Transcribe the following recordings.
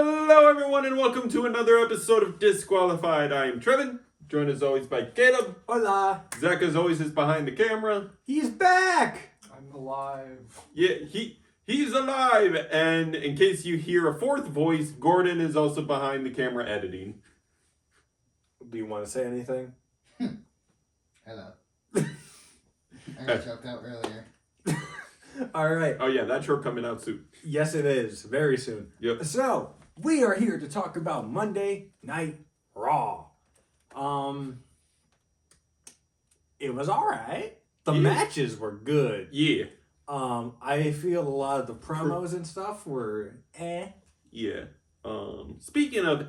Hello, everyone, and welcome to another episode of Disqualified. I am Trevin, joined as always by Caleb. Hola. Zach, as always, is behind the camera. He's back. I'm alive. Yeah, he's alive. And in case you hear a fourth voice, Gordon is also behind the camera editing. Do you want to say anything? Hello. I got choked out earlier. All right. Oh yeah, that show coming out soon. Yes, it is. Very soon. Yep. So, we are here to talk about Monday Night Raw. It was all right. The Yeah. matches were good. Yeah. I feel a lot of the promos and stuff were Yeah. Speaking of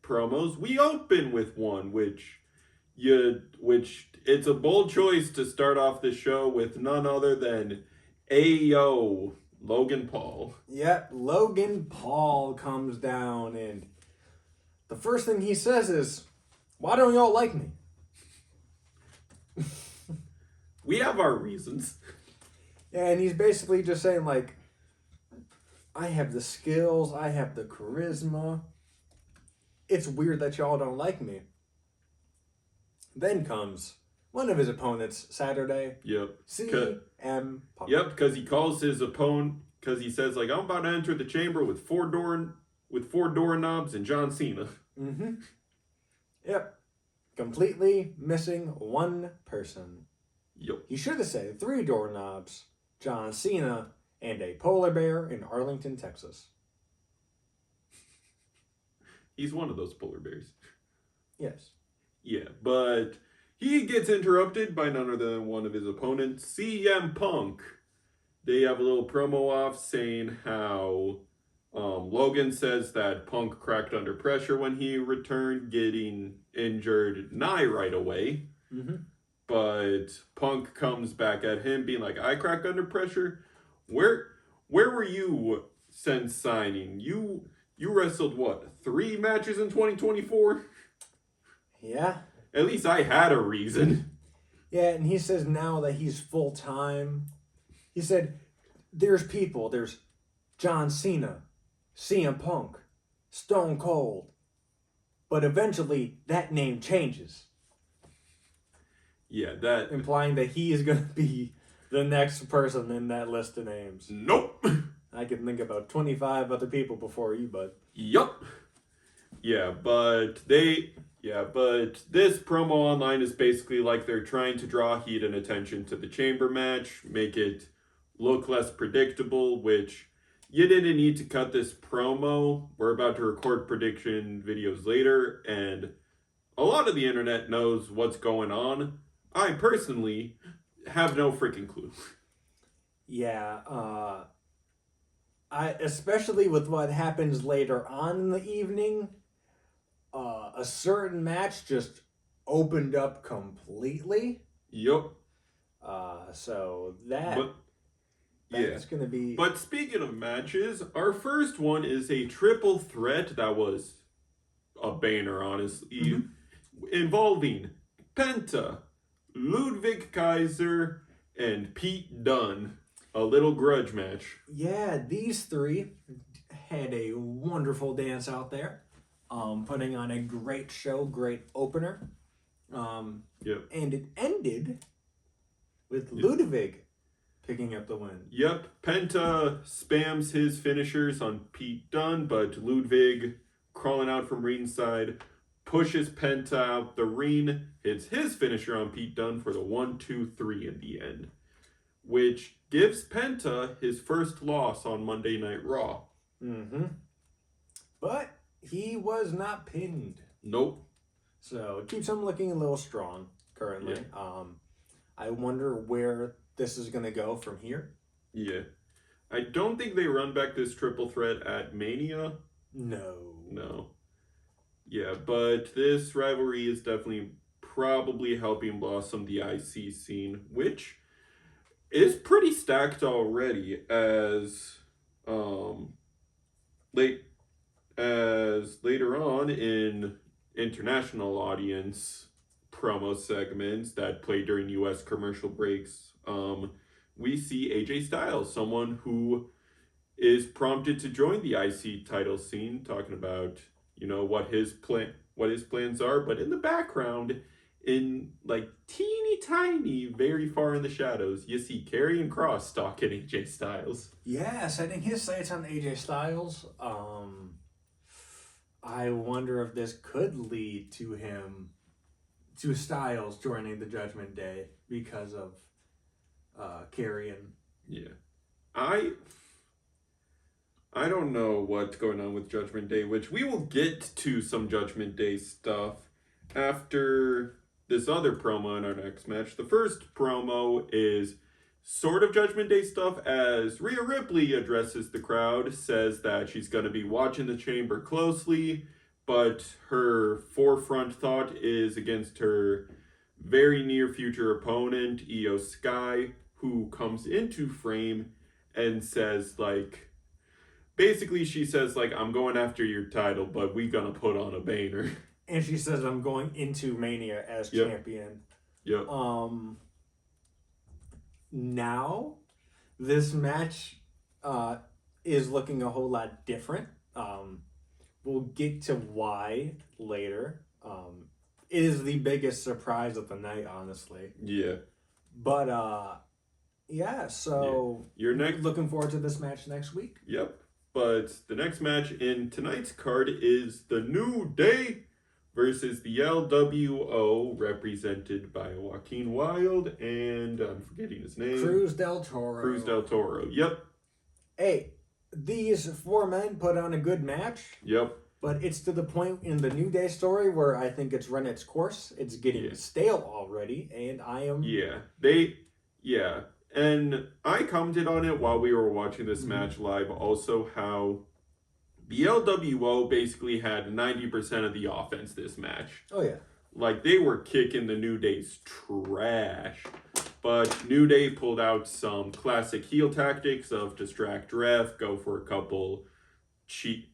promos, we open with one, which it's a bold choice to start off the show with none other than Ayo Logan Paul. Yep, Logan Paul comes down and the first thing he says is, "Why don't y'all like me?" We have our reasons. Yeah, and he's basically just saying, like, I have the skills, I have the charisma. It's weird that y'all don't like me. Then comes one of his opponents, Saturday, Yep. CM Punk. Yep, because he calls his opponent, because he says, like, I'm about to enter the chamber with four doorknobs and John Cena. Mm-hmm. Yep. Completely missing one person. Yep. He should have said 3 doorknobs, John Cena, and a polar bear in Arlington, Texas. He's one of those polar bears. Yes. Yeah, but he gets interrupted by none other than one of his opponents, CM Punk. They have a little promo off saying how Logan says that Punk cracked under pressure when he returned, getting injured nigh right away. Mm-hmm. But Punk comes back at him, being like, I crack under pressure? Where were you since signing? You wrestled, what, 3 matches in 2024? Yeah. At least I had a reason. Yeah, and he says now that he's full-time. He said, there's John Cena, CM Punk, Stone Cold. But eventually, that name changes. Yeah, that... Implying that he is going to be the next person in that list of names. Nope. I can think about 25 other people before you, but... Yup. But this promo online is basically like they're trying to draw heat and attention to the chamber match, make it look less predictable, which you didn't need to cut this promo. We're about to record prediction videos later, and a lot of the internet knows what's going on. I personally have no freaking clue. Yeah, especially with what happens later on in the evening, a certain match just opened up completely. Yup. So That's going to be... But speaking of matches, our first one is a triple threat that was a banner, honestly, involving Penta, Ludwig Kaiser, and Pete Dunne. A little grudge match. Yeah, these 3 had a wonderful dance out there, putting on a great show, great opener. Yep. And it ended with Ludwig picking up the win. Yep. Penta spams his finishers on Pete Dunne, but Ludwig, crawling out from ringside, pushes Penta out the ring, hits his finisher on Pete Dunne for the 1-2-3 in the end, which gives Penta his first loss on Monday Night Raw. Mm-hmm. But he was not pinned. Nope. So it keeps him looking a little strong currently. Yeah. I wonder where this is going to go from here. Yeah. I don't think they run back this triple threat at Mania. No. Yeah, but this rivalry is definitely probably helping blossom the IC scene, which is pretty stacked already as later on in international audience promo segments that play during US commercial breaks, we see AJ Styles, someone who is prompted to join the IC title scene, talking about, you know, what his plans are, but in the background, in like teeny tiny, very far in the shadows, you see Karrion Kross stalking AJ Styles. Yeah, setting his sights on AJ Styles. I wonder if this could lead to Styles joining the Judgment Day because of Karrion. Yeah. I don't know what's going on with Judgment Day, which we will get to some Judgment Day stuff after this other promo in our next match. The first promo is sort of Judgment Day stuff as Rhea Ripley addresses the crowd, says that she's going to be watching the chamber closely, but her forefront thought is against her very near future opponent, Io Sky, who comes into frame and says, like, basically she says, like, I'm going after your title, but we gonna put on a banner. And she says, I'm going into Mania as Yep. champion. Yep. Now, this match is looking a whole lot different. We'll get to why later. It is the biggest surprise of the night, honestly. Yeah. But, yeah, so Your next looking forward to this match next week. Yep. But the next match in tonight's card is the New Day versus the LWO, represented by Joaquin Wilde and I'm forgetting his name. Cruz del Toro. Cruz del Toro. Yep. Hey, these four men put on a good match. Yep. But it's to the point in the New Day story where I think it's run its course. It's getting stale already, and I am... Yeah. And I commented on it while we were watching this match live also, how the LWO basically had 90% of the offense this match. Oh, yeah. Like, they were kicking the New Day's trash. But New Day pulled out some classic heel tactics of distract ref, go for a couple cheap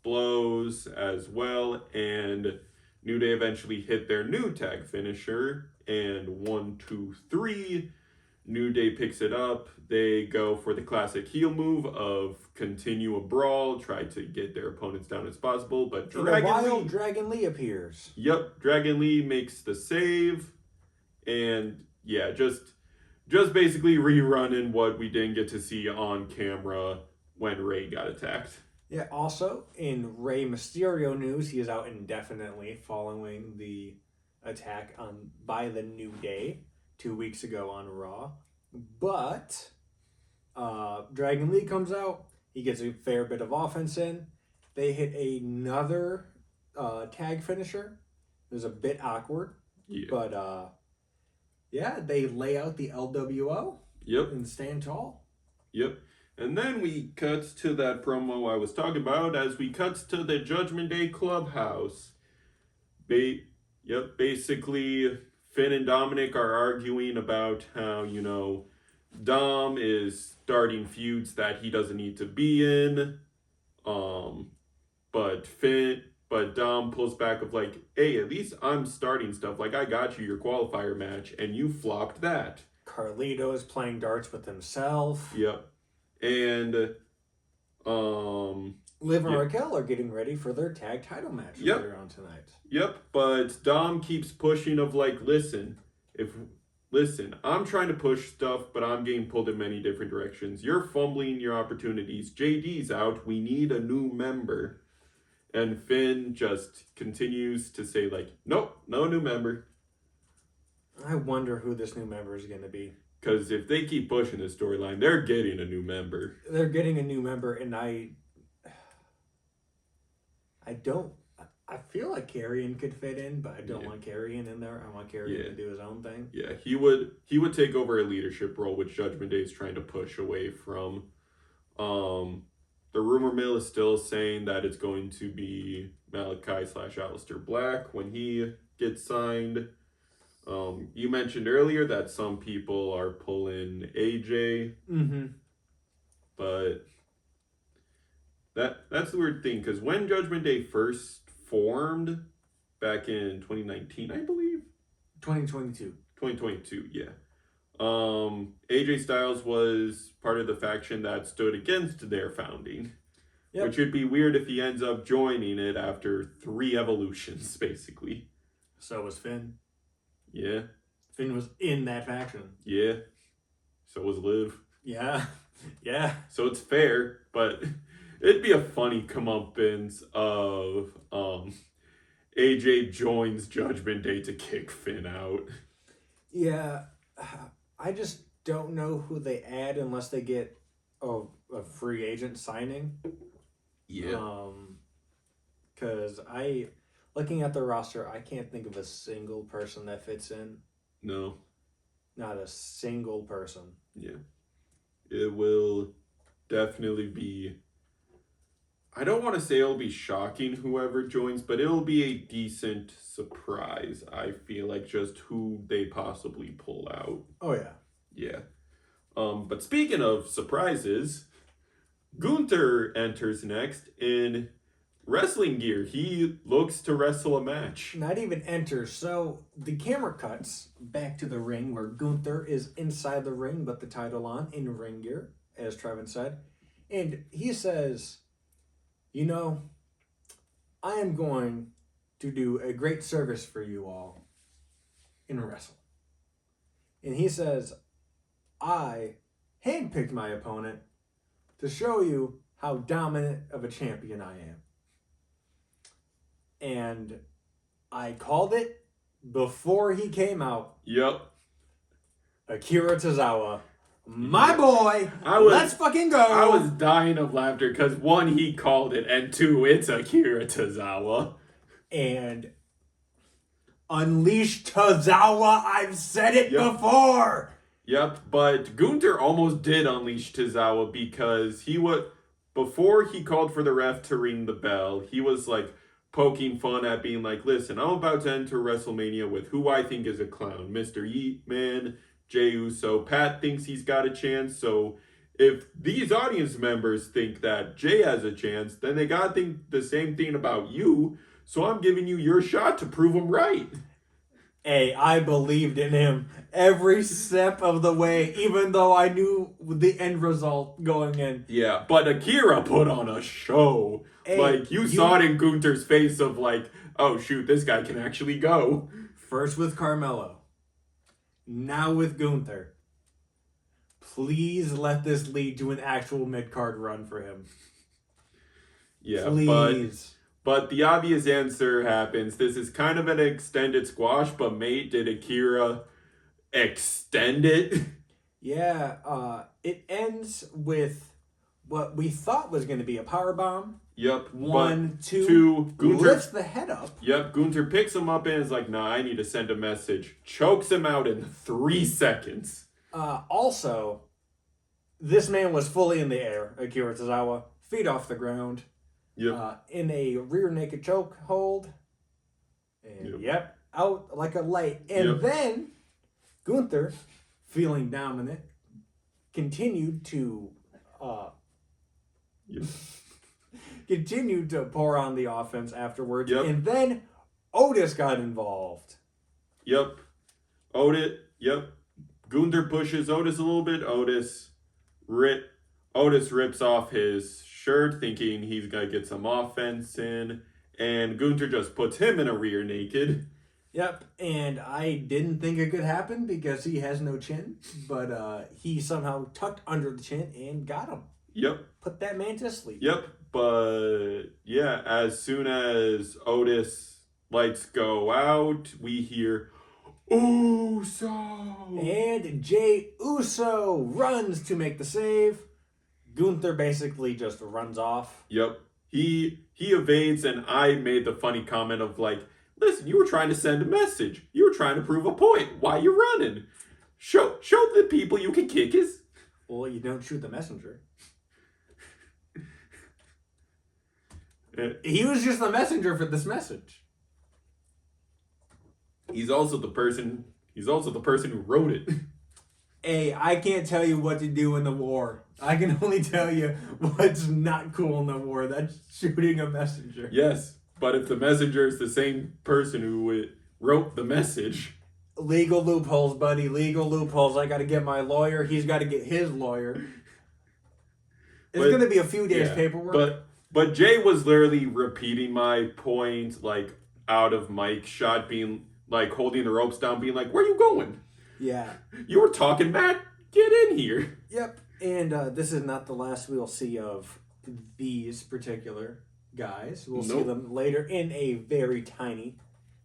blows as well, and New Day eventually hit their new tag finisher, and 1, 2, 3, New Day picks it up. They go for the classic heel move of continue a brawl, try to get their opponents down as possible, but Dragon Lee appears. Yep, Dragon Lee makes the save, and yeah, just basically rerunning what we didn't get to see on camera when Rey got attacked. Yeah, also, in Rey Mysterio news, he is out indefinitely following the attack by the New Day 2 weeks ago on Raw. But Dragon Lee comes out. He gets a fair bit of offense in. They hit another tag finisher. It was a bit awkward. Yeah. But, yeah, they lay out the LWO. Yep. And stand tall. Yep. And then we cut to that promo I was talking about as we cut to the Judgment Day Clubhouse. Basically, Finn and Dominic are arguing about how, you know, Dom is starting feuds that he doesn't need to be in. But Dom pulls back of like, hey, at least I'm starting stuff. Like, I got you your qualifier match, and you flopped that. Carlito is playing darts with himself. Yep. And Liv and Raquel are getting ready for their tag title match later on tonight. Yep, but Dom keeps pushing of like, listen, I'm trying to push stuff, but I'm getting pulled in many different directions. You're fumbling your opportunities. JD's out. We need a new member. And Finn just continues to say like, nope, no new member. I wonder who this new member is going to be. Because if they keep pushing this storyline, they're getting a new member. They're getting a new member, and I feel like Karrion could fit in, but I don't want Karrion in there. I want Karrion to do his own thing. Yeah, he would take over a leadership role, which Judgment Day is trying to push away from. The rumor mill is still saying that it's going to be Malachi / Aleister Black when he gets signed. You mentioned earlier that some people are pulling AJ. Mm-hmm. But that's the weird thing, because when Judgment Day first formed back in 2019, I believe. 2022. 2022, yeah. AJ Styles was part of the faction that stood against their founding. Yep. Which would be weird if he ends up joining it after 3 evolutions, basically. So was Finn. Yeah, Finn was in that faction. yeah. So was Liv. Yeah. Yeah. So it's fair, but it'd be a funny comeuppance of AJ joins Judgment Day to kick Finn out. Yeah, I just don't know who they add unless they get a free agent signing. Because looking at the roster, I can't think of a single person that fits in. No. Not a single person. Yeah. It will definitely be. I don't want to say it'll be shocking whoever joins, but it'll be a decent surprise. I feel like just who they possibly pull out. Oh yeah. Yeah. But speaking of surprises, Gunther enters next in wrestling gear. He looks to wrestle a match. Not even enters. So the camera cuts back to the ring where Gunther is inside the ring, but the title on in ring gear, as Trevin said. And he says, you know, I am going to do a great service for you all in wrestling. And he says, I handpicked my opponent to show you how dominant of a champion I am. And I called it before he came out. Yep. Akira Tozawa. My boy, I was- let's fucking go. I was dying of laughter because 1, he called it, and 2, it's Akira Tozawa. And unleash Tozawa. I've said it Yep. before. Yep, but Gunther almost did unleash Tozawa because before he called for the ref to ring the bell, he was like poking fun at being like, listen, I'm about to enter WrestleMania with who I think is a clown, Mr. Yeatman, Jey Uso. Pat thinks he's got a chance, so if these audience members think that Jay has a chance, then they gotta think the same thing about you, so I'm giving you your shot to prove them right. Hey, I believed in him every step of the way, even though I knew the end result going in. Yeah, but Akira put on a show. Hey, like, you saw it in Gunther's face of like, oh shoot, this guy can actually go. First with Carmelo, now with Gunther. Please let this lead to an actual mid-card run for him. Yeah, Please. but the obvious answer happens. This is kind of an extended squash, but mate, did Akira extend it? Yeah, it ends with what we thought was going to be a powerbomb. Yep. One, but two, Gunther. lifts the head up. Yep, Gunther picks him up and is like, nah, I need to send a message. Chokes him out in 3 seconds. Also, this man was fully in the air, Akira Tozawa, feet off the ground, Yep. in a rear naked choke hold. And yep, out like a light. And Yep. then Gunther, feeling dominant, continued to Yep. continued to pour on the offense afterwards. Yep. And then Otis got involved. Yep. Yep. Gunther pushes Otis a little bit. Otis rips off his shirt thinking he's going to get some offense in. And Gunther just puts him in a rear naked. Yep, and I didn't think it could happen because he has no chin, but he somehow tucked under the chin and got him. Yep. Put that man to sleep. Yep. But yeah, as soon as Otis lights go out, we hear Uso. And Jey Uso runs to make the save. Gunther basically just runs off. Yep. He evades, and I made the funny comment of like, listen, you were trying to send a message. You were trying to prove a point. Why you running? Show the people you can kick his. Well, you don't shoot the messenger. He was just the messenger for this message. He's also the person who wrote it. Hey, I can't tell you what to do in the war. I can only tell you what's not cool in the war. That's shooting a messenger. Yes, but if the messenger is the same person who wrote the message. Legal loopholes, buddy. Legal loopholes. I got to get my lawyer. He's got to get his lawyer. It's But- going to be a few days yeah, paperwork. But Jay was literally repeating my point, like, out of mic shot, being, like, holding the ropes down, being like, where you going? Yeah. You were talking, Matt. Get in here. Yep. And this is not the last we'll see of these particular guys. We'll see Nope. them later in a very tiny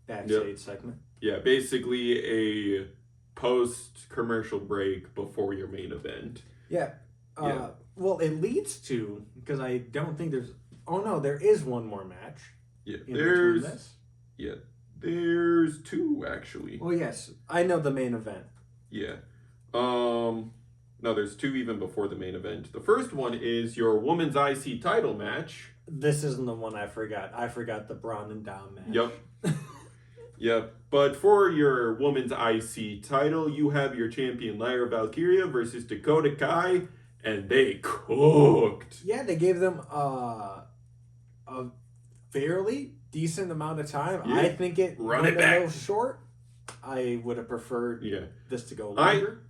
backstage segment. Yeah, basically a post-commercial break before your main event. Yeah. Yeah. Well, it leads to, because I don't think there's. Oh no, there is one more match. Yeah, In there's between this. there's two actually. Oh yes, I know the main event. Yeah. No, there's two even before the main event. The first one is your women's IC title match. This isn't the one I forgot. I forgot the Braun and Dom match. Yep. Yep. But for your women's IC title, you have your champion Lyra Valkyria versus Dakota Kai, and they cooked. Yeah, they gave them a fairly decent amount of time. Yeah. I think it Run went it back. a little short. I would have preferred Yeah. this to go longer.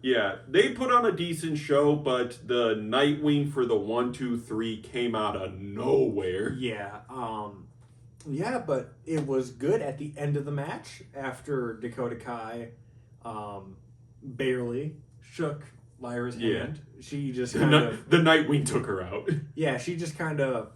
They put on a decent show, but the Nightwing for the 1, 2, 3 came out of nowhere. Yeah, but it was good at the end of the match after Dakota Kai barely shook Lyra's Yeah. hand. She just The, kind Ni- of the Nightwing took her out. she just kind of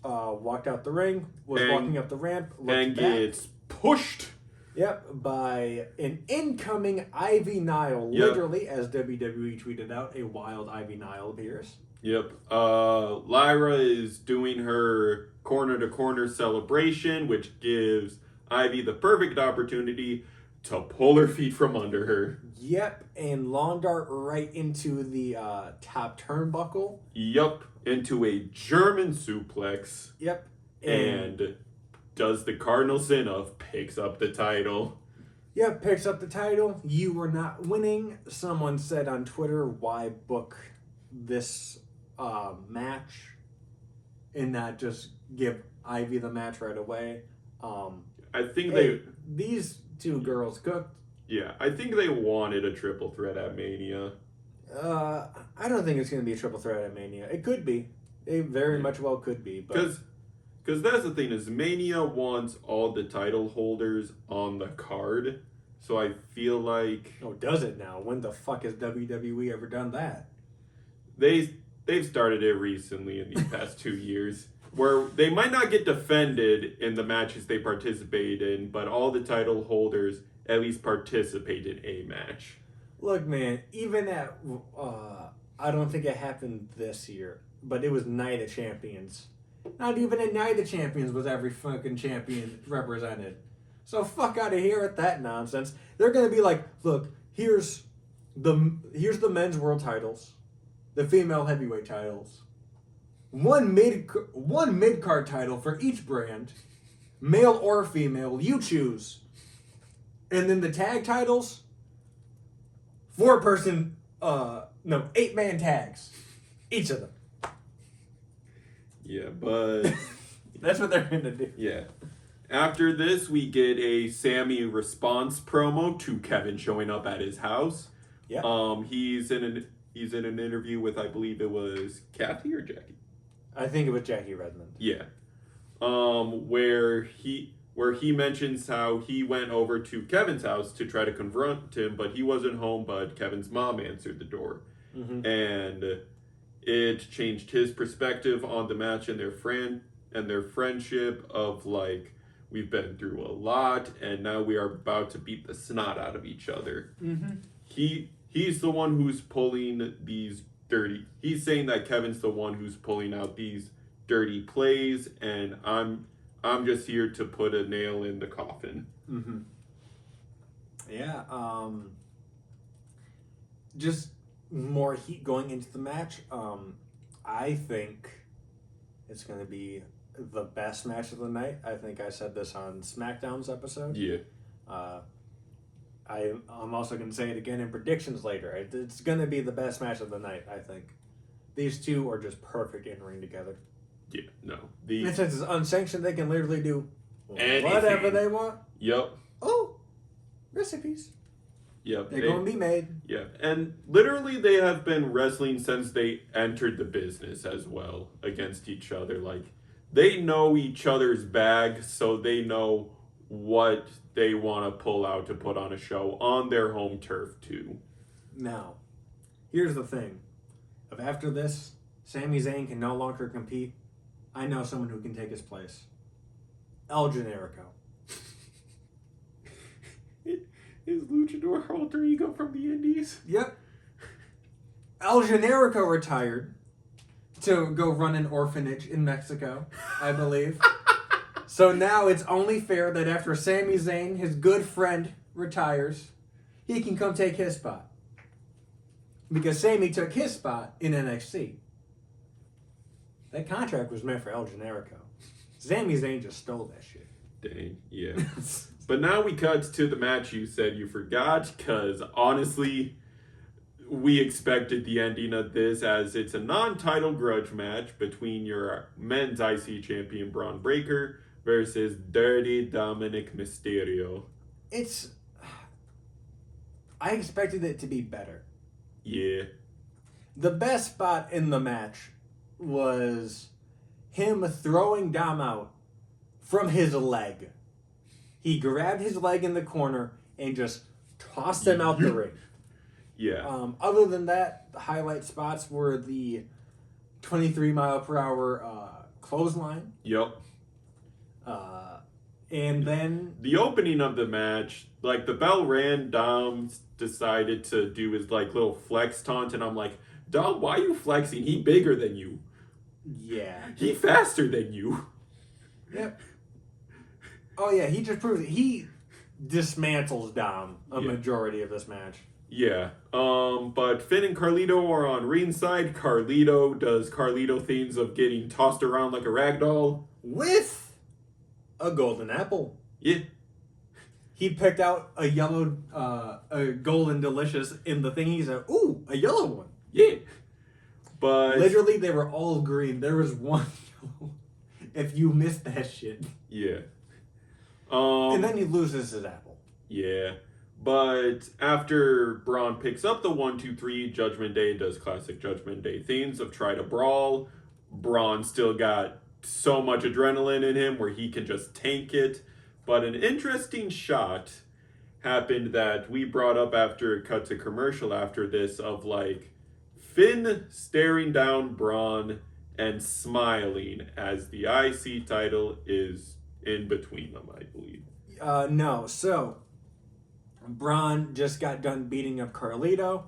walked out the ring, was And- walking up the ramp, looked and back. gets pushed. Yep, by an incoming Ivy Nile. Yep. Literally, as WWE tweeted out, a wild Ivy Nile appears. Yep. Lyra is doing her corner to corner celebration, which gives Ivy the perfect opportunity to pull her feet from under her. Yep, and lawn dart right into the top turnbuckle. Yup. Into a German suplex. Yep, And does the Cardinal Sin of picks up the title. Yep, picks up the title. You were not winning. Someone said on Twitter, why book this match and not just give Ivy the match right away? I think Hey, these two girls cooked. I think they wanted a triple threat at Mania. I don't think it's going to be a triple threat at Mania. It could be. It very much well could be. But Because that's the thing is Mania wants all the title holders on the card. So I feel like oh, does it now? When the fuck has WWE ever done that? they've started it recently in these past 2 years. Where they might not get defended in the matches they participate in, but all the title holders at least participate in a match. Look, man, even at, I don't think it happened this year, but it was Night of Champions. Not even at Night of Champions was every fucking champion represented. So fuck out of here with that nonsense. They're gonna be like, look, here's the men's world titles, the female heavyweight titles, one mid card title for each brand, male or female, you choose, and then the tag titles. 8-man tags. Each of them. Yeah, but That's what they're gonna do. yeah. After this, we get a Sammy response promo to Kevin showing up at his house. Yeah. He's in an interview with, I believe it was Kathy or Jackie. I think it was Jackie Redmond. Yeah. Where he mentions how he went over to Kevin's house to try to confront him, but he wasn't home, but Kevin's mom answered the door. Mm-hmm. And it changed his perspective on the match and their friendship of like, we've been through a lot and now we are about to beat the snot out of each other. Mm-hmm. He's the one who's pulling these he's saying that Kevin's the one who's pulling out these dirty plays, and I'm just here to put a nail in the coffin. Mm-hmm. Yeah. Just more heat going into the match. I think it's going to be the best match of the night. I think I said this on SmackDown's episode. Yeah. I'm also going to say it again in predictions later. It's going to be the best match of the night, I think. These two are just perfect in ring together. Yeah, no. And since it's unsanctioned, they can literally do Anything. whatever they want. Yep. Oh, recipes. Yep. They're going to be made. Yeah, and literally they have been wrestling since they entered the business as well against each other. Like, they know each other's bag, so they know what they want to pull out to put on a show on their home turf too. Now, here's the thing. If after this, Sami Zayn can no longer compete, I know someone who can take his place. El Generico. Is Luchador alter ego from the Indies? Yep. El Generico retired to go run an orphanage in Mexico, I believe. So now it's only fair that after Sami Zayn, his good friend, retires, he can come take his spot. Because Sami took his spot in NXT. That contract was meant for El Generico. Sami Zayn just stole that shit. Dang, yeah. But now we cut to the match you said you forgot, because honestly, we expected the ending of this as it's a non-title grudge match between your men's IC champion Braun Breaker versus Dirty Dominic Mysterio. I expected it to be better. Yeah. The best spot in the match was him throwing Dom out from his leg. He grabbed his leg in the corner and just tossed him out the ring. Yeah. Other than that, the highlight spots were the 23-mile-per-hour clothesline. Yep. And then... The opening of the match, like, the bell ran, Dom decided to do his, like, little flex taunt, and I'm like, Dom, why are you flexing? He bigger than you. Yeah. He faster than you. Yep. Oh, yeah, he just proves it. He dismantles Dom a majority of this match. Yeah. But Finn and Carlito are on ringside. Carlito does Carlito things of getting tossed around like a rag doll. With a golden apple. Yeah. He picked out a yellow, a golden delicious in the thing. He said, ooh, a yellow one. Yeah. But Literally, they were all green. There was one yellow. If you missed that shit. yeah. And then he loses his apple. Yeah. But after Braun picks up the 1-2-3, Judgment Day does classic Judgment Day themes of try to brawl. Braun still got so much adrenaline in him where he can just tank it. But an interesting shot happened that we brought up after it cut to commercial after this of like Finn staring down Braun and smiling as the IC title is in between them, I believe. No. So, Braun just got done beating up Carlito.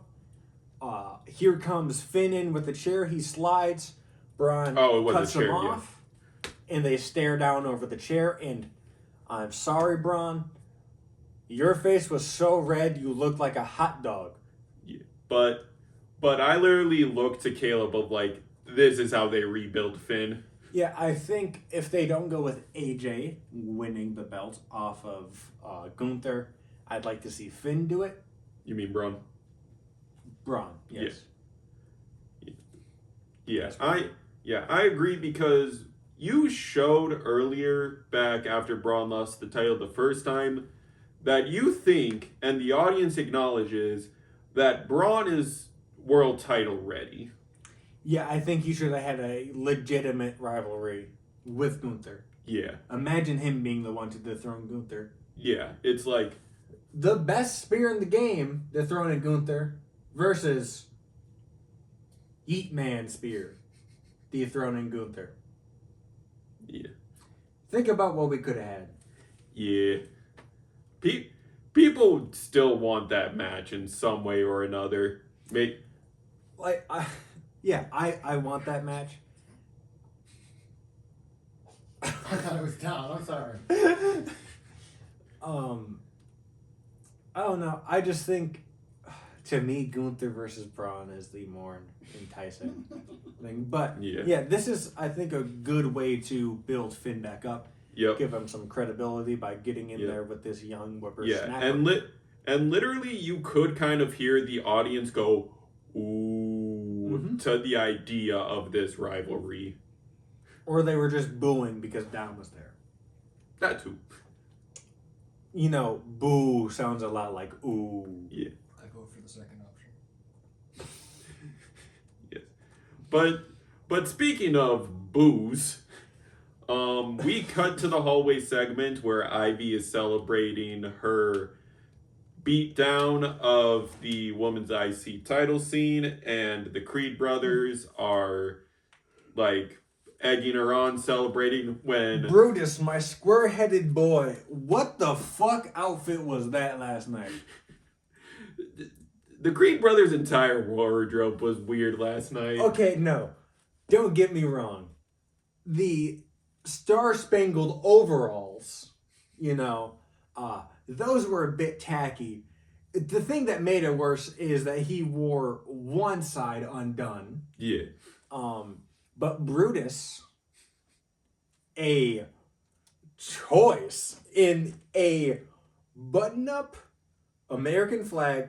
Here comes Finn in with the chair. He slides. Braun cuts him off. And they stare down over the chair. And I'm sorry, Braun. Your face was so red you looked like a hot dog. Yeah. But I literally looked to Caleb of like, this is how they rebuild Finn. Yeah, I think if they don't go with AJ winning the belt off of Gunther, I'd like to see Finn do it. You mean Braun? Braun, yes. Yeah. I agree because you showed earlier back after Braun lost the title the first time that you think, and the audience acknowledges, that Braun is world title ready. Yeah, I think you should have had a legitimate rivalry with Gunther. Yeah. Imagine him being the one to dethrone Gunther. Yeah, it's like... The best spear in the game, dethroning Gunther, versus Eat Man spear, dethroning Gunther. Yeah. Think about what we could have had. Yeah. People still want that match in some way or another. I want that match. I thought it was down. I'm sorry. I don't know. I just think, to me, Gunther versus Braun is the more enticing thing. But yeah, this is, I think, a good way to build Finn back up. Yep. Give him some credibility by getting in there with this young whippersnapper. Yeah, and literally you could kind of hear the audience go, ooh, to the idea of this rivalry. Or they were just booing because Dom was there. That too. you know, boo sounds a lot like ooh. Yeah. I go for the second option. Yes. But speaking of booze, we cut to the hallway segment where Ivy is celebrating her beatdown of the women's IC title scene, and the Creed brothers are like egging her on, celebrating when Brutus, my square-headed boy, what the fuck outfit was that last night? the Creed brothers' entire wardrobe was weird last night. Okay, no. Don't get me wrong. The star-spangled overalls, you know, those were a bit tacky. The thing that made it worse is that he wore one side undone. Yeah. But Brutus, a choice in a button-up American flag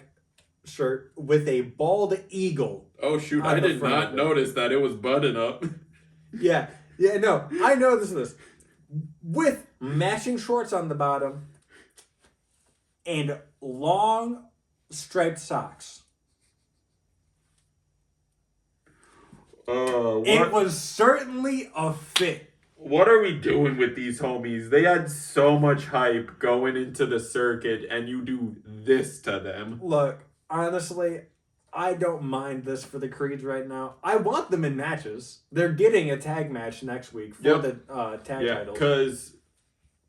shirt with a bald eagle. Oh shoot, On I the did front not of it. notice that it was button up. Yeah, no, I know this. With matching shorts on the bottom and long striped socks. It What, was certainly a fit. what are we doing with these homies? They had so much hype going into the circuit, and you do this to them. Look, honestly, I don't mind this for the Creeds right now. I want them in matches. They're getting a tag match next week for Yep. the tag Yeah, titles. because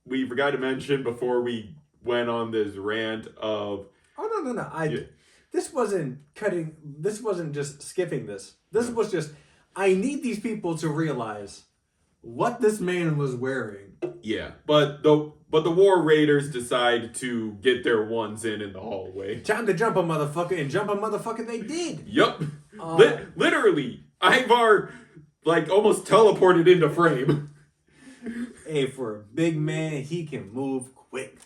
we forgot to mention before we went on this rant of Oh no! Yeah. This wasn't cutting. This wasn't just skipping this. This was just. I need these people to realize what this man was wearing. yeah, but the War Raiders decide to get their ones in the hallway. Time to jump a motherfucker, and jump a motherfucker they did. Yup. Uh, Literally, Ivar like almost teleported into frame. Hey, for a big man, he can move quick.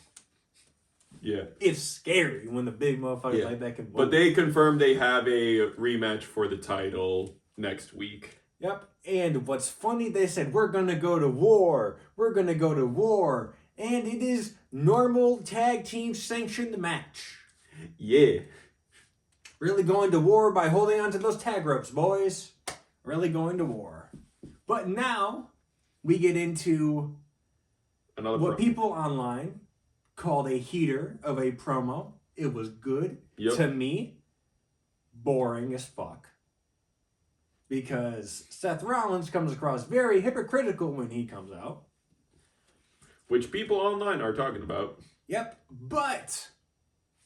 Yeah. It's scary when the big motherfuckers Yeah. like that can move. But they confirmed they have a rematch for the title next week. Yep. And what's funny, they said, we're going to go to war. We're going to go to war. And it is normal tag team sanctioned match. Yeah. Really going to war by holding onto those tag ropes, boys. Really going to war. But now we get into Another what promo. people online called a heater of a promo. It was good. Yep. To me, boring as fuck. Because Seth Rollins comes across very hypocritical when he comes out. Which people online are talking about. Yep. But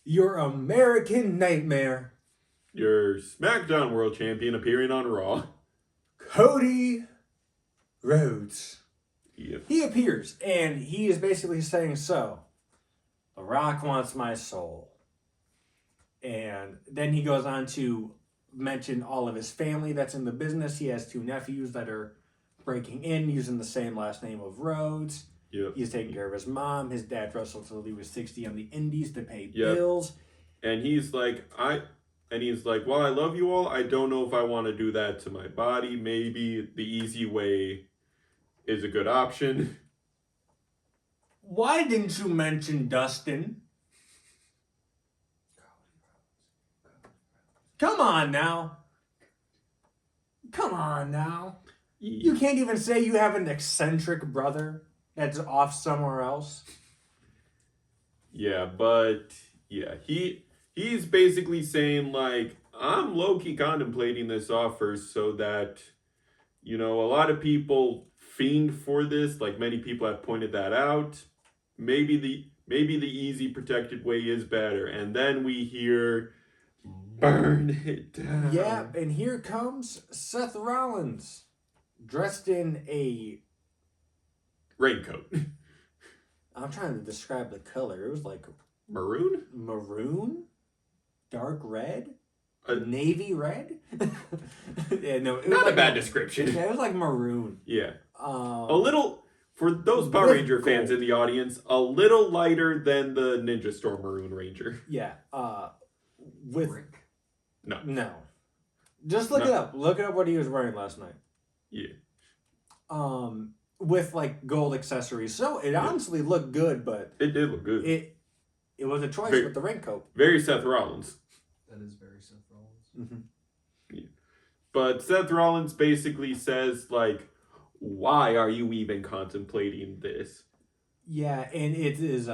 your American Nightmare, Your SmackDown World Champion appearing on Raw. Cody Rhodes. Yep. He appears and he is basically saying, so, The Rock wants my soul. And then he goes on to mention all of his family that's in the business. He has 2 nephews that are breaking in using the same last name of Rhodes. Yep. He's taking care of his mom. His dad wrestled till he was 60 on the indies to pay Yep. bills. And he's like, well, I love you all. I don't know if I want to do that to my body. Maybe the easy way is a good option. Why didn't you mention Dustin? Come on now. Come on now. You can't even say you have an eccentric brother that's off somewhere else. Yeah, but yeah, he's basically saying like, I'm low-key contemplating this offer so that, you know, a lot of people fiend for this, like many people have pointed that out. Maybe the easy protected way is better. And then we hear burn it down. Yeah, and here comes Seth Rollins, dressed in a... Raincoat. I'm trying to describe the color. It was like Maroon? maroon, dark red, A- navy red. Yeah, no, it was Not like a bad description. Yeah, it was like maroon. Yeah. Um, A little, for those Power With Ranger fans gold. in the audience, a little lighter than the Ninja Storm Maroon Ranger. Yeah. With No. no, just look No. it up. Look it up what he was wearing last night. Yeah. with like gold accessories. So it honestly looked good, but It did look good. it was a choice Very- with the ring coat. Very Seth Rollins. That is very Seth Rollins. Mm-hmm. But Seth Rollins basically says, like, why are you even contemplating this? Yeah, and it is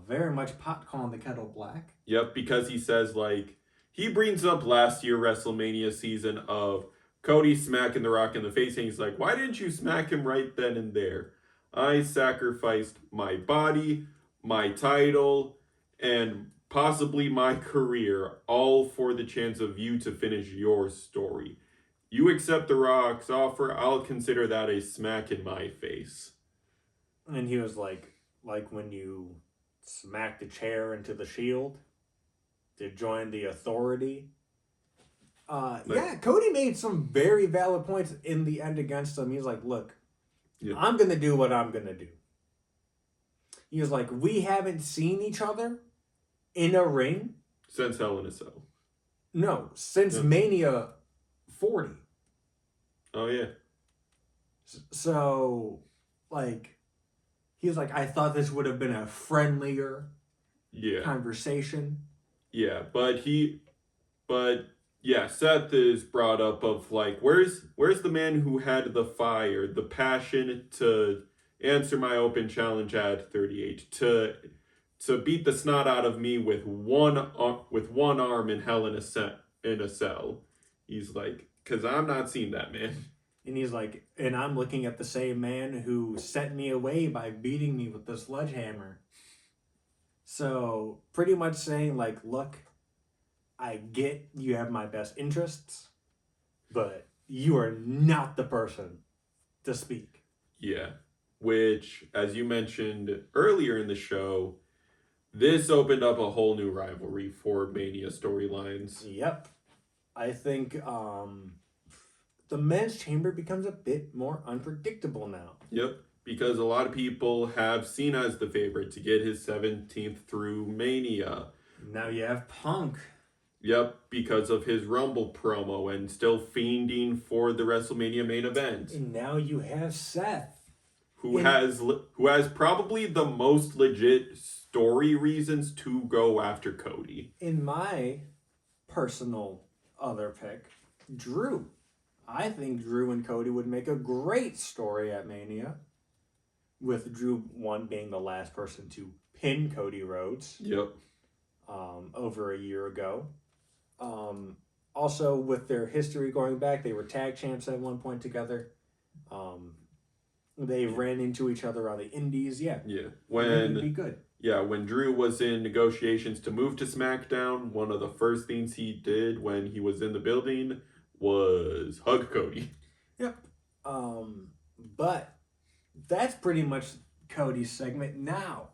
very much pot calling the kettle black. Yep, because he says, like, he brings up last year WrestleMania season of Cody smacking The Rock in the face, and he's like, why didn't you smack him right then and there? I sacrificed my body, my title, and possibly my career, all for the chance of you to finish your story. You accept The Rock's offer, I'll consider that a smack in my face. And he was like when you smack the chair into the Shield to join the Authority. Yeah, Cody made some very valid points in the end against him. He's like, look, Yeah. I'm going to do what I'm going to do. He was like, we haven't seen each other in a ring. Since Hell in a Cell. No, since Yeah. Mania 40. Oh, yeah. So, like, he was like, I thought this would have been a friendlier Yeah. conversation. Yeah, but yeah, Seth is brought up of like, where's the man who had the fire, the passion to answer my open challenge at 38, to beat the snot out of me with one arm in Hell in a Cell. He's like, cause I'm not seeing that, man. And he's like, and I'm looking at the same man who sent me away by beating me with the sledgehammer. So, pretty much saying, like, look, I get you have my best interests, but you are not the person to speak. Yeah, which, as you mentioned earlier in the show, this opened up a whole new rivalry for Mania storylines. Yep. I think the men's chamber becomes a bit more unpredictable now. Yep, because a lot of people have Cena as the favorite to get his 17th through Mania. Now you have Punk. Yep, because of his Rumble promo and still fiending for the WrestleMania main event. And now you have Seth. Who has probably the most legit story reasons to go after Cody. In my personal other pick, Drew. I think Drew and Cody would make a great story at Mania. With Drew, one being the last person to pin Cody Rhodes Yep. over a year ago. Also, with their history going back, they were tag champs at one point together. They ran into each other on the Indies. Yeah, Yeah. it would be When good. when Drew was in negotiations to move to SmackDown, one of the first things he did when he was in the building was hug Cody. Yep. But that's pretty much Cody's segment now.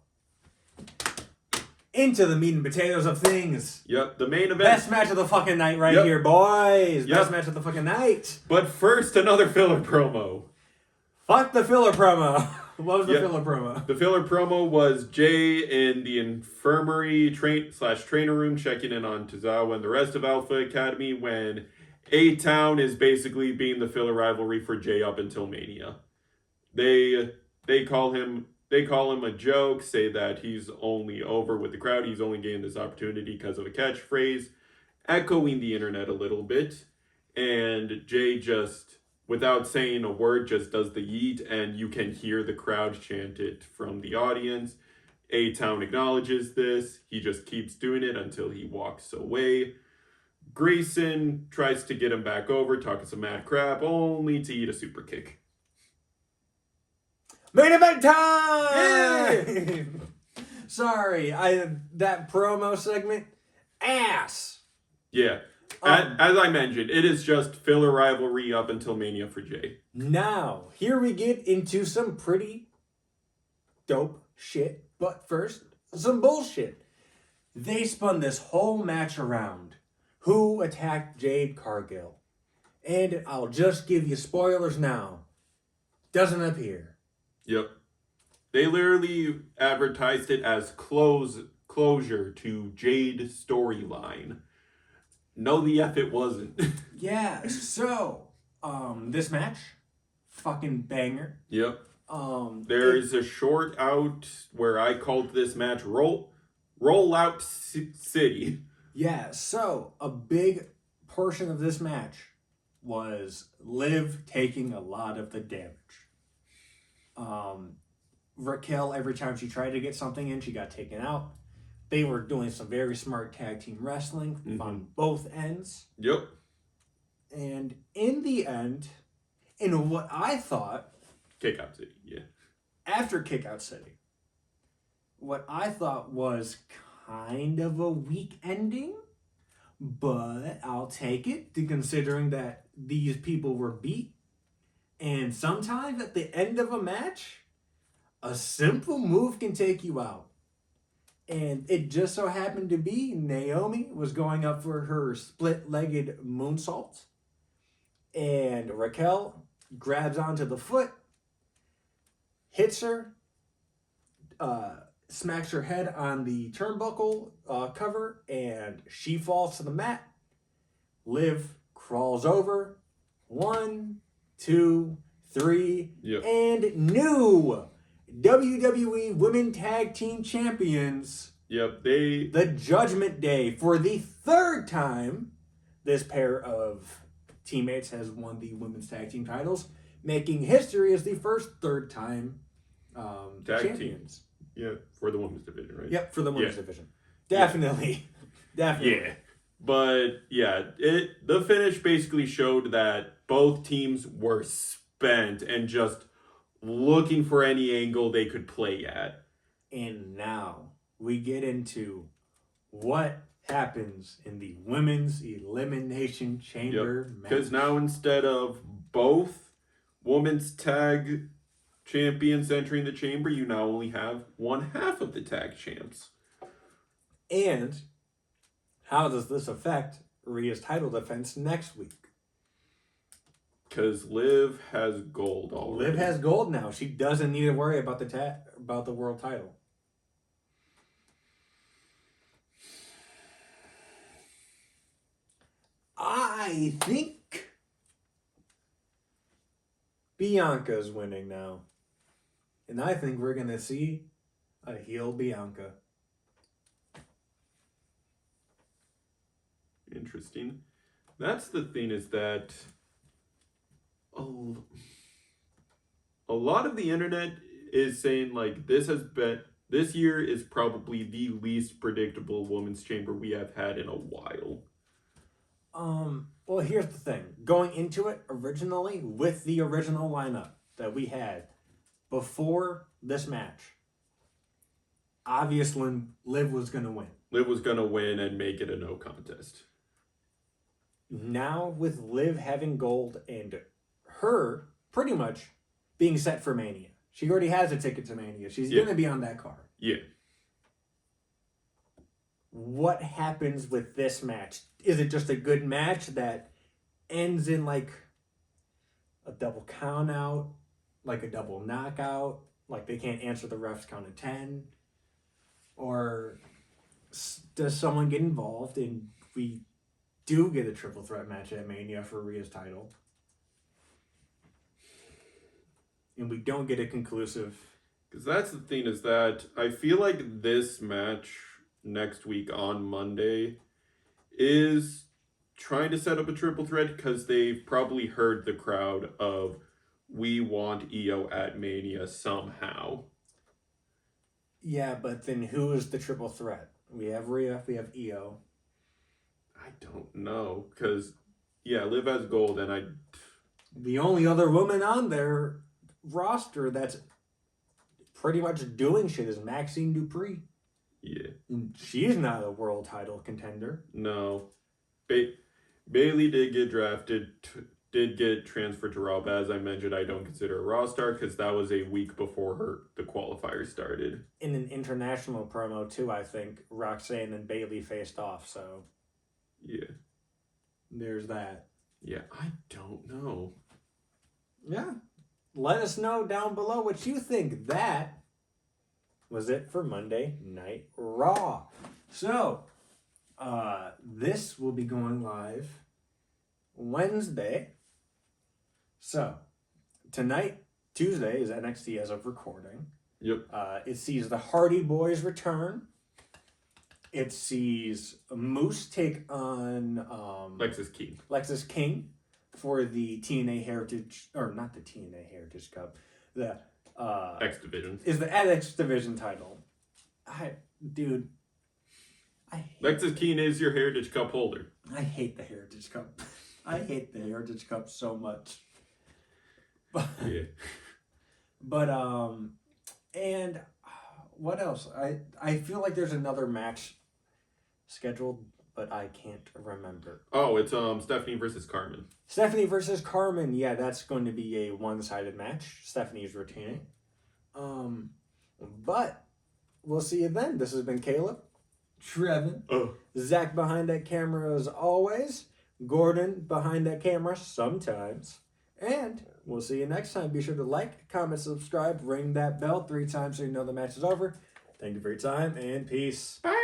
Into the meat and potatoes of things. Yep, the main event. Best match of the fucking night right Yep. here, boys. Yep. Best match of the fucking night. But first, another filler promo. Fuck the filler promo. What was the Yep. filler promo? The filler promo was Jay in the infirmary trainer room checking in on Tozawa and the rest of Alpha Academy when A-Town is basically being the filler rivalry for Jay up until Mania. They call him a joke, say that he's only over with the crowd, he's only gained this opportunity because of a catchphrase, echoing the internet a little bit, and Jay just, without saying a word, just does the yeet, and you can hear the crowd chant it from the audience. A-Town acknowledges this, he just keeps doing it until he walks away. Grayson tries to get him back over, talking some mad crap, only to eat a super kick. Main event time! Sorry, that promo segment, ass. Yeah. Um, As I mentioned, it is just filler rivalry up until Mania for Jay. Now, here we get into some pretty dope shit. But first, some bullshit. They spun this whole match around. Who attacked Jade Cargill? And I'll just give you spoilers now. Doesn't appear. Yep. They literally advertised it as closure to Jade storyline. No, the F it wasn't. Yeah, so, this match, fucking banger. Yep. There is a short out where I called this match Roll Out City. Yeah, so a big portion of this match was Liv taking a lot of the damage. Raquel, every time she tried to get something in, she got taken out. They were doing some very smart tag team wrestling on both ends. Yep. And in the end, in what I thought, Kick Out City, yeah. after Kickout City, what I thought was kind of a weak ending, but I'll take it, considering that these people were beat. And sometimes at the end of a match, a simple move can take you out. And it just so happened to be Naomi was going up for her split-legged moonsault. And Raquel grabs onto the foot, hits her, smacks her head on the turnbuckle cover, and she falls to the mat. Liv crawls over. 1, 2, 3, Yep. and new WWE Women Tag Team Champions, Yep. They the Judgment Day. For the third time, this pair of teammates has won the Women's Tag Team titles, making history as the first third-time Tag team. champions. yeah, for the women's division, right? Yep, for the women's Yeah. division. Definitely. Definitely. Yeah. But yeah, the finish basically showed that both teams were spent and just looking for any angle they could play at. And now we get into what happens in the Women's Elimination Chamber match. Because now instead of both women's tag champions entering the chamber, you now only have one half of the tag champs. And how does this affect Rhea's title defense next week? Because Liv has gold already. Liv has gold now. She doesn't need to worry about the world title. I think Bianca's winning now. And I think we're going to see a heel Bianca. Interesting. That's the thing, is that a lot of the internet is saying like this year is probably the least predictable women's chamber we have had in a while. Well, here's the thing. Going into it originally with the original lineup that we had before this match, obviously Liv was going to win. Liv was gonna win and make it a no contest. Now with Liv having gold and her pretty much being set for Mania. She already has a ticket to Mania. She's going to be on that card. Yeah. What happens with this match? Is it just a good match that ends in like a double count out, like a double knockout, like they can't answer the ref's count of 10? Or does someone get involved and we do get a triple threat match at Mania for Rhea's title? And we don't get a conclusive. Because that's the thing, is that I feel like this match next week on Monday is trying to set up a triple threat, because they've probably heard the crowd of, we want Io at Mania somehow. Yeah, but then who is the triple threat? We have Rhea, we have Io. I don't know, because, yeah, Liv has gold, and The only other woman on their roster that's pretty much doing shit is Maxine Dupree. yeah, She's not a world title contender. no. Bailey did get drafted, did get transferred to Raw, but as I mentioned, I don't consider a Raw star, because that was a week before the qualifier started. In an international promo, too, I think Roxanne and Bailey faced off, so Yeah. there's that. Yeah, I don't know. Yeah. Let us know down below what you think. That was it for Monday Night Raw. So, this will be going live Wednesday. So, tonight, Tuesday is NXT as of recording. Yep. It sees the Hardy Boys return. It sees Moose take on Lexis King for the TNA Heritage, or not the TNA Heritage Cup, the X Division. is the X Division title. I hate Lexis King is your Heritage Cup holder. I hate the Heritage Cup. I hate the Heritage Cup so much. But, Yeah. but and what else? I feel like there's another match scheduled, but I can't remember. Oh, it's Stephanie versus Carmen. Stephanie versus Carmen. Yeah, that's going to be a one-sided match. Stephanie's retaining. But we'll see you then. This has been Caleb, Trevin. Oh. Zach behind that camera as always, Gordon behind that camera sometimes, and we'll see you next time. Be sure to like, comment, subscribe, ring that bell 3 times so you know the match is over. Thank you for your time, and peace. Bye.